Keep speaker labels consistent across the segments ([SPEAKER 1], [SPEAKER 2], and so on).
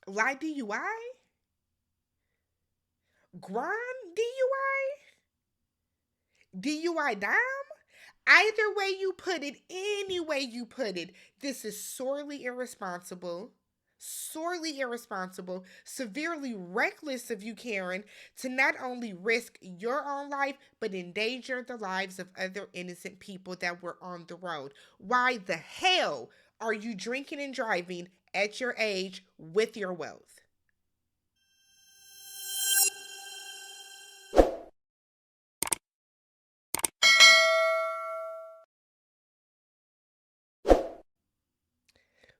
[SPEAKER 1] Lie DUI? Grind DUI? DUI dime? Either way you put it, any way you put it, this is sorely irresponsible, severely reckless of you, Karen, to not only risk your own life, but endanger the lives of other innocent people that were on the road. Why the hell are you drinking and driving at your age with your wealth?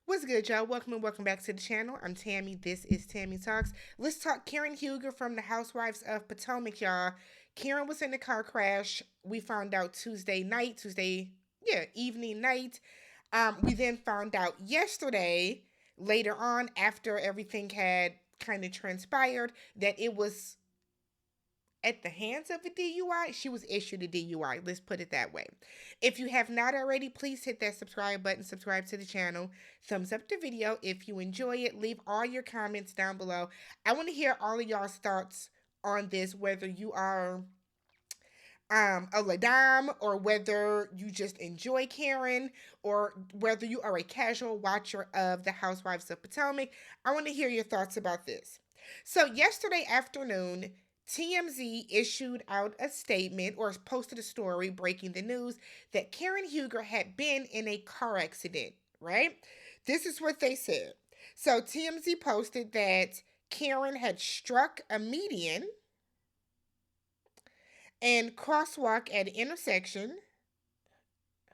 [SPEAKER 1] What's good, y'all? Welcome and welcome back to the channel. I'm Tammy. This is Tammy Talks. Let's talk Karen Huger from the Housewives of Potomac, y'all. Karen was in a car crash. We found out evening night. We then found out yesterday, later on, after everything had kind of transpired, that it was at the hands of a DUI. She was issued a DUI. Let's put it that way. If you have not already, please hit that subscribe button, subscribe to the channel, thumbs up the video if you enjoy it. Leave all your comments down below. I want to hear all of y'all's thoughts on this, whether you are a Ladam or whether you just enjoy Karen or whether you are a casual watcher of the Housewives of Potomac. I want to hear your thoughts about this. So yesterday afternoon, TMZ issued out a statement or posted a story breaking the news that Karen Huger had been in a car accident, right? This is what they said. So TMZ posted that Karen had struck a median and crosswalk at an intersection.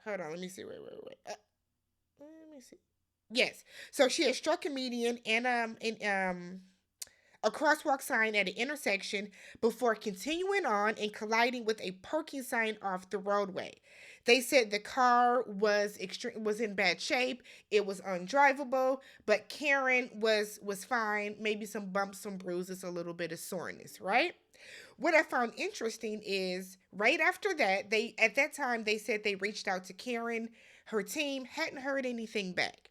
[SPEAKER 1] Hold on, let me see. Wait. Let me see. Yes. So she had struck a median and a crosswalk sign at an intersection before continuing on and colliding with a parking sign off the roadway. They said the car was in bad shape. It was undrivable, but Karen was fine. Maybe some bumps, some bruises, a little bit of soreness, right? What I found interesting is right after that, at that time they said they reached out to Karen, her team, hadn't heard anything back.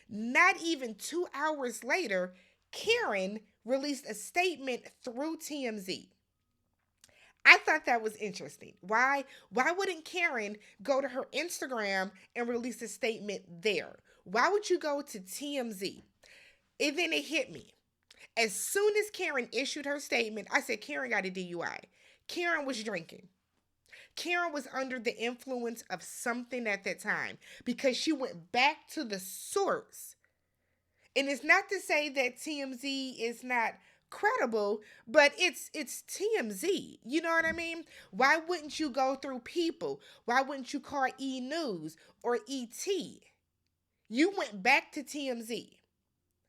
[SPEAKER 1] Not even 2 hours later, Karen released a statement through TMZ. I thought that was interesting. Why? Why wouldn't Karen go to her Instagram and release a statement there? Why would you go to TMZ? And then it hit me. As soon as Karen issued her statement, I said, Karen got a DUI. Karen was drinking. Karen was under the influence of something at that time because she went back to the source. And it's not to say that TMZ is not credible, but it's TMZ. You know what I mean? Why wouldn't you go through people? Why wouldn't you call E News or ET? You went back to TMZ,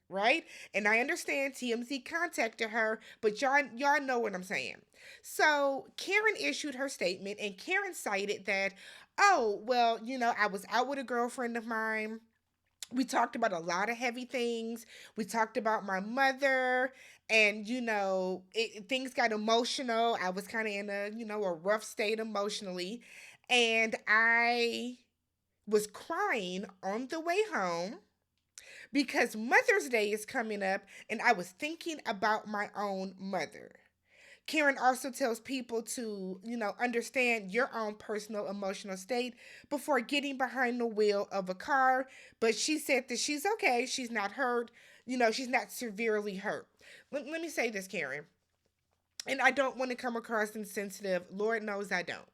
[SPEAKER 1] right? And I understand TMZ contacted her, but y'all know what I'm saying. So Karen issued her statement, and Karen cited that, oh, well, I was out with a girlfriend of mine. We talked about a lot of heavy things. We talked about my mother, and things got emotional. I was kind of in a rough state emotionally, and I was crying on the way home because Mother's Day is coming up and I was thinking about my own mother. Karen also tells people to, understand your own personal emotional state before getting behind the wheel of a car. But she said that she's okay. She's not hurt. She's not severely hurt. Let me say this, Karen. And I don't want to come across insensitive. Lord knows I don't.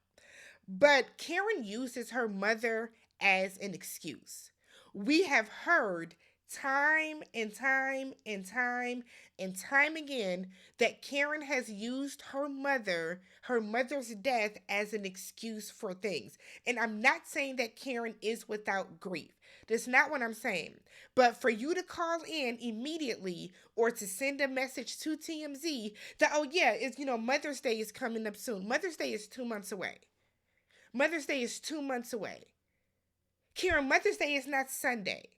[SPEAKER 1] But Karen uses her mother as an excuse. We have heard time and time and time and time again that Karen has used her mother's death as an excuse for things. And I'm not saying that Karen is without grief. That's not what I'm saying. But for you to call in immediately or to send a message to TMZ that, oh yeah, Mother's Day is coming up soon. Mother's Day is 2 months away. Mother's Day is 2 months away. Karen, Mother's Day is not Sunday.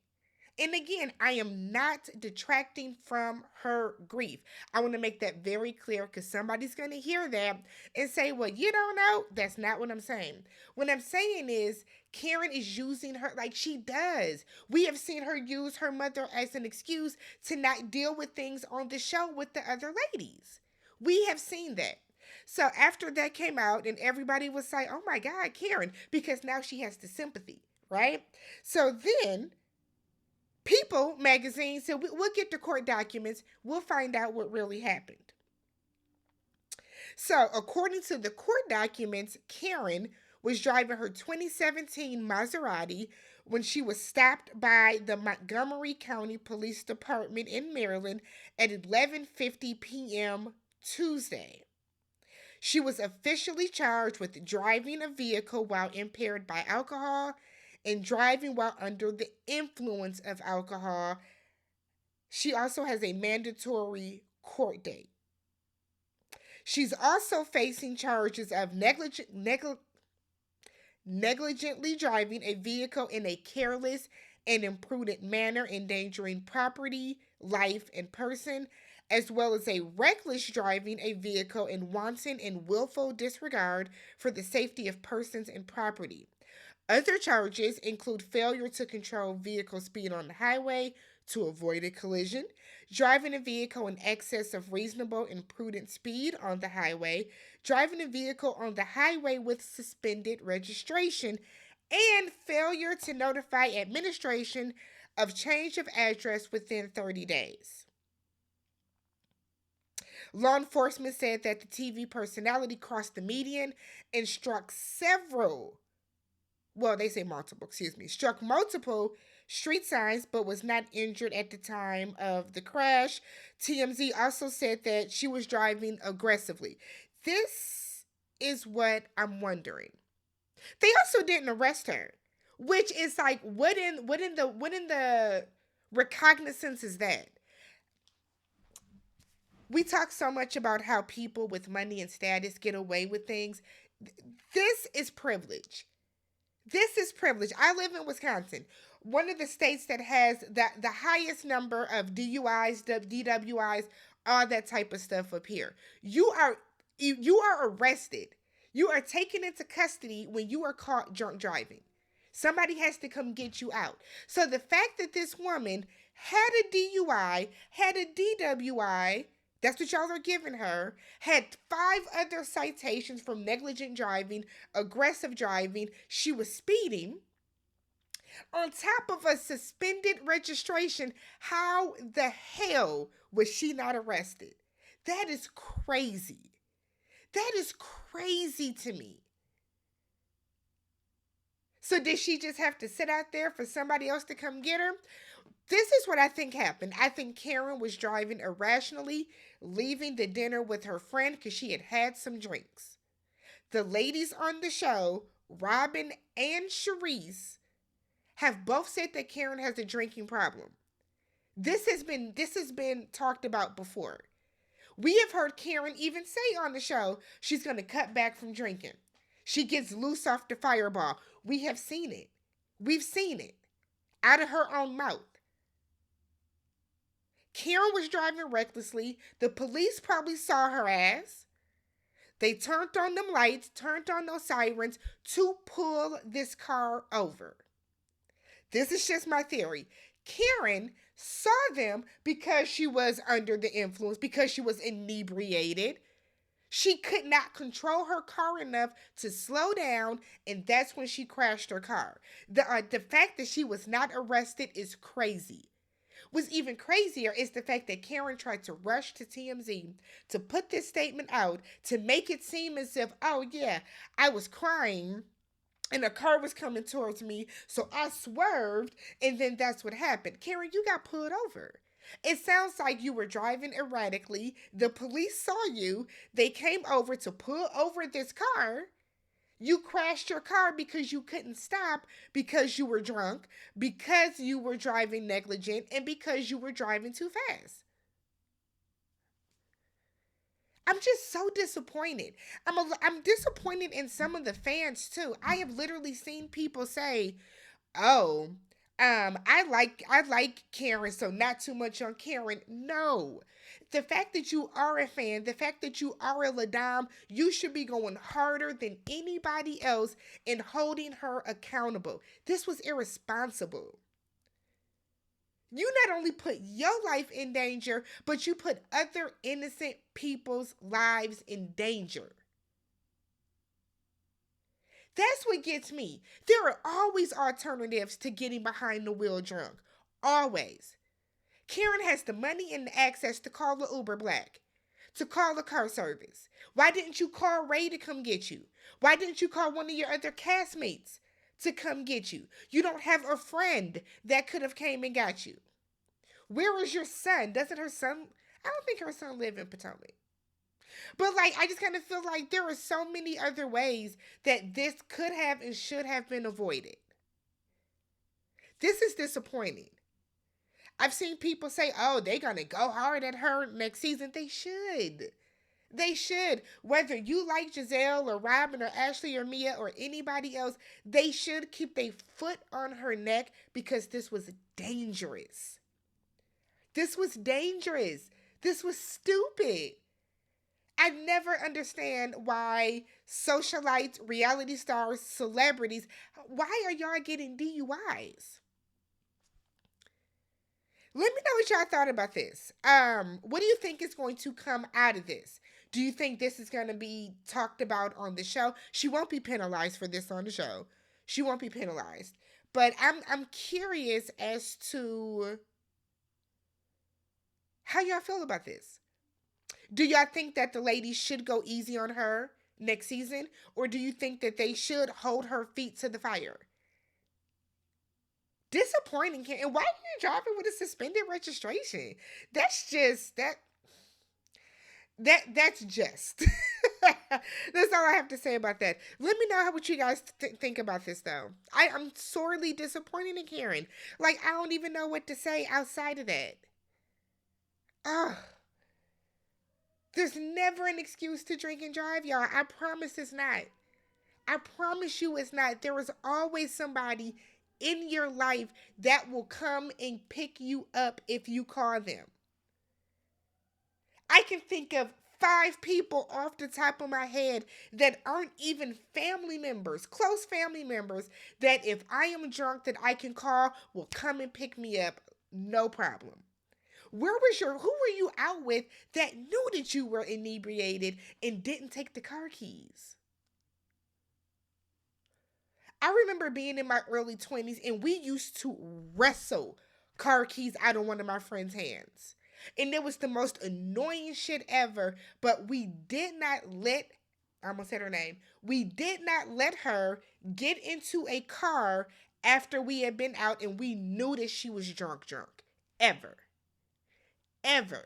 [SPEAKER 1] And again, I am not detracting from her grief. I want to make that very clear because somebody's going to hear that and say, well, you don't know. That's not what I'm saying. What I'm saying is, Karen is using her like she does. We have seen her use her mother as an excuse to not deal with things on the show with the other ladies. We have seen that. So after that came out, and everybody was like, oh my God, Karen, because now she has the sympathy, right? So then People magazine said, we'll get the court documents. We'll find out what really happened. So, according to the court documents, Karen was driving her 2017 Maserati when she was stopped by the Montgomery County Police Department in Maryland at 11:50 p.m. Tuesday. She was officially charged with driving a vehicle while impaired by alcohol and driving while under the influence of alcohol. She also has a mandatory court date. She's also facing charges of negligently driving a vehicle in a careless and imprudent manner, endangering property, life, and person, as well as a reckless driving a vehicle in wanton and willful disregard for the safety of persons and property. Other charges include failure to control vehicle speed on the highway to avoid a collision, driving a vehicle in excess of reasonable and prudent speed on the highway, driving a vehicle on the highway with suspended registration, and failure to notify administration of change of address within 30 days. Law enforcement said that the TV personality crossed the median and struck several, well, they say multiple, excuse me, struck multiple street signs but was not injured at the time of the crash. TMZ also said that she was driving aggressively. This is what I'm wondering. They also didn't arrest her, which is like, what in the recognizance is that? We talk so much about how people with money and status get away with things. This is privilege. This is privilege. I live in Wisconsin, one of the states that has the highest number of DUIs, DWIs, all that type of stuff up here. You are arrested. You are taken into custody when you are caught drunk driving. Somebody has to come get you out. So the fact that this woman had a DUI, had a DWI, that's what y'all are giving her, had 5 other citations from negligent driving, aggressive driving, she was speeding, on top of a suspended registration. How the hell was she not arrested? That is crazy. That is crazy to me. So did she just have to sit out there for somebody else to come get her? This is what I think happened. I think Karen was driving irrationally, leaving the dinner with her friend because she had had some drinks. The ladies on the show, Robin and Charisse, have both said that Karen has a drinking problem. This has been talked about before. We have heard Karen even say on the show she's going to cut back from drinking. She gets loose off the fireball. We have seen it. We've seen it out of her own mouth. Karen was driving recklessly. The police probably saw her ass. They turned on them lights, turned on those sirens to pull this car over. This is just my theory. Karen saw them because she was under the influence, because she was inebriated. She could not control her car enough to slow down, and that's when she crashed her car. The fact that she was not arrested is crazy. What's even crazier is the fact that Karen tried to rush to TMZ to put this statement out to make it seem as if, oh yeah, I was crying and a car was coming towards me, so I swerved, and then that's what happened. Karen, you got pulled over. It sounds like you were driving erratically. The police saw you. They came over to pull over this car. You crashed your car because you couldn't stop, because you were drunk, because you were driving negligent, and because you were driving too fast. I'm just so disappointed. I'm disappointed in some of the fans too. I have literally seen people say, "Oh, I like Karen, so not too much on Karen. No. The fact that you are a fan, the fact that you are a Ladam, you should be going harder than anybody else in holding her accountable. This was irresponsible. You not only put your life in danger, but you put other innocent people's lives in danger. That's what gets me. There are always alternatives to getting behind the wheel drunk. Always. Karen has the money and the access to call the Uber Black, to call the car service. Why didn't you call Ray to come get you? Why didn't you call one of your other castmates to come get you? You don't have a friend that could have came and got you. Where is your son? Doesn't her son? I don't think her son live in Potomac. But like, I just kind of feel like there are so many other ways that this could have and should have been avoided. This is disappointing. I've seen people say, oh, they're going to go hard at her next season. They should. They should. Whether you like Giselle or Robin or Ashley or Mia or anybody else, they should keep their foot on her neck because this was dangerous. This was dangerous. This was stupid. I never understand why socialites, reality stars, celebrities, why are y'all getting DUIs? Let me know what y'all thought about this. What do you think is going to come out of this? Do you think this is going to be talked about on the show? She won't be penalized for this on the show. She won't be penalized. But I'm curious as to how y'all feel about this. Do y'all think that the ladies should go easy on her next season? Or do you think that they should hold her feet to the fire? Disappointing. And why are you driving with a suspended registration? That's just that's just that's all I have to say about that. Let me know what you guys think about this though. I'm sorely disappointed in Karen. Like, I don't even know what to say outside of that. Ugh. There's never an excuse to drink and drive, y'all. I promise it's not. I promise you it's not. There is always somebody in your life that will come and pick you up if you call them. I can think of 5 people off the top of my head that aren't even family members, close family members, that if I am drunk that I can call will come and pick me up, no problem. Who were you out with that knew that you were inebriated and didn't take the car keys? I remember being in my early 20s and we used to wrestle car keys out of one of my friends' hands. And it was the most annoying shit ever, but we did not let, I almost said her name, we did not let her get into a car after we had been out and we knew that she was drunk. Ever. Ever.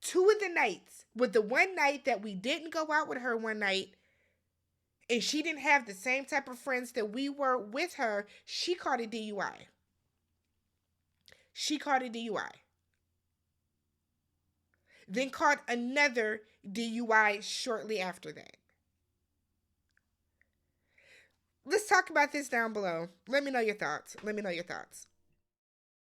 [SPEAKER 1] 2 of the nights, with the one night that we didn't go out with her one night, and she didn't have the same type of friends that we were with her, she caught a DUI. She caught a DUI. Then caught another DUI shortly after that. Let's talk about this down below. Let me know your thoughts.